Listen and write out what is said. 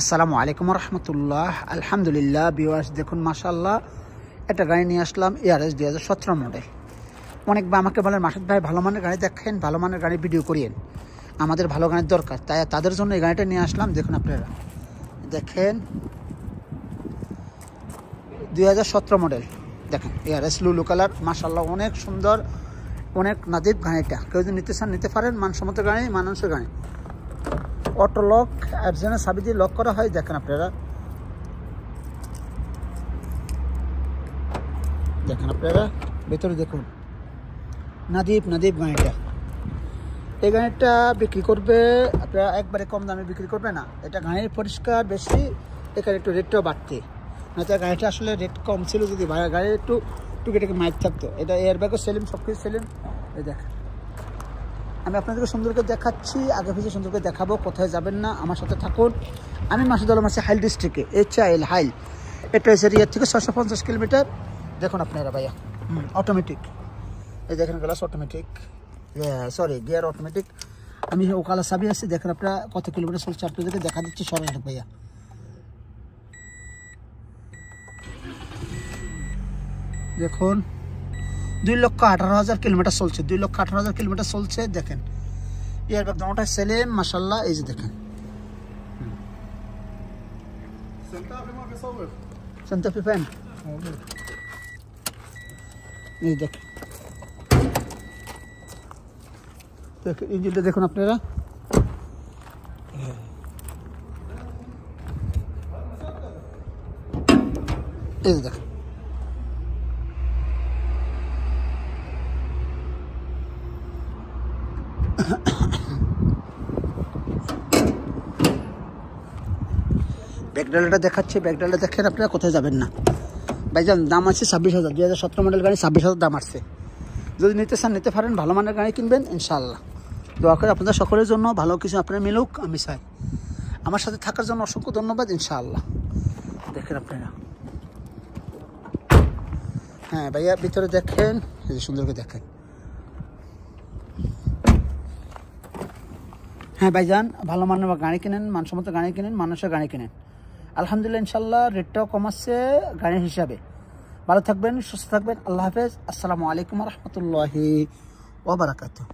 আসসালামু আলাইকুম রহমতুল্লাহ। আলহামদুলিল্লাহ ভিউয়ার্স, দেখুন মাশাআল্লাহ একটা গাড়ি নিয়ে আসলাম এআরএস 2017 মডেল। অনেক আমাকে বলেন মাসুদ ভাই ভালো মানের গাড়ি দেখেন, ভালো মানের গাড়ি ভিডিও করিয়েন, আমাদের ভালো গাড়ির দরকার, তাই তাদের জন্য এই গাড়িটা নিয়ে আসলাম। দেখুন আপনারা দেখেন 2017 মডেল, দেখেন এআরএস লুলু কালার, মাশাআল্লাহ অনেক সুন্দর, অনেক নাদিব গাড়িটা। কেউ যদি নিতে চান নিতে পারেন, মানসম্মত গাড়ি, মানানসই গাড়ি। অটো লক অ্যাপজনের চাবি দিয়ে লক করা হয়। দেখেন আপনারা, দেখেন আপনারা ভেতরে দেখুন, নাদিব গাড়িটা। এই গাড়িটা বিক্রি করবে আপনারা একবারে কম দামে বিক্রি করবে না, এটা গাড়ির পরিষ্কার বেশি, এখানে একটু রেটটাও বাড়তে, নয়তো গাড়িটা আসলে রেট কম ছিল, যদি গাড়ি একটু টুকিটাকি মাইক থাকতো। এটা এয়ারব্যাগও সেলিম, সব কিছু সেলিম। এই দেখেন আমি আপনাদেরকে সুন্দর করে দেখাচ্ছি, আগে পিছিয়ে সুন্দর করে দেখাবো, কোথায় যাবেন না, আমার সাথে থাকুন। আমি মাসুদ আলম আছি হাইল ডিস্ট্রিক্টে, HIL হাইল, এটা হচ্ছে রিয়ার থেকে 650 কিলোমিটার। দেখুন আপনারা ভাইয়া, অটোমেটিক, এই দেখেন glass automatic, sorry gear automatic. আমি ওকালা চাবি আছে, দেখেন আপনারা কত কিলোমিটার চলছে, আপনাদেরকে দেখা দিচ্ছি সরাসরি ভাইয়া। দেখুন 2,18,000 কিলোমিটার চলছে, 2,18,000 কিলোমিটার চলছে। দেখেন এয়ারব্যাগ দোনোটা সেলেম মাশাআল্লাহ। এই যে দেখেন সেন্টার ফ্যান, এই দেখেন ইঞ্জিনটা দেখুন আপনারা, এই যে দেখেন ব্যাকডালাটা দেখাচ্ছে, ব্যাকডালা দেখেন আপনারা, কোথায় যাবেন না ভাইজান। দাম আছে 26,000, 2017 মডেল গাড়ি, 26,000 দাম আসছে। যদি নিতে চান নিতে পারেন, ভালো মানের গাড়ি কিনবেন ইনশাআল্লাহ। দোয়া করে আপনাদের সকলের জন্য ভালো কিছু আপনার মিলুক, আমি চাই। আমার সাথে থাকার জন্য অসংখ্য ধন্যবাদ ইনশাআল্লাহ। দেখেন আপনারা, হ্যাঁ ভাইয়া ভিতরে দেখেন, এই সুন্দর করে দেখেন। হ্যাঁ ভাইজান, ভালো মানের গাড়ি কিনেন, মানসম্মত গাড়ি কিনেন, মানুষের গাড়ি কিনেন। আলহামদুলিল্লাহ ইনশাল্লাহ রেটটাও কমাচ্ছে গাড়ির হিসাবে। ভালো থাকবেন, সুস্থ থাকবেন, আল্লাহ হাফেজ, আসসালামু আলাইকুম রহমতুল্লাহি ওয়া বারাকাতুহু।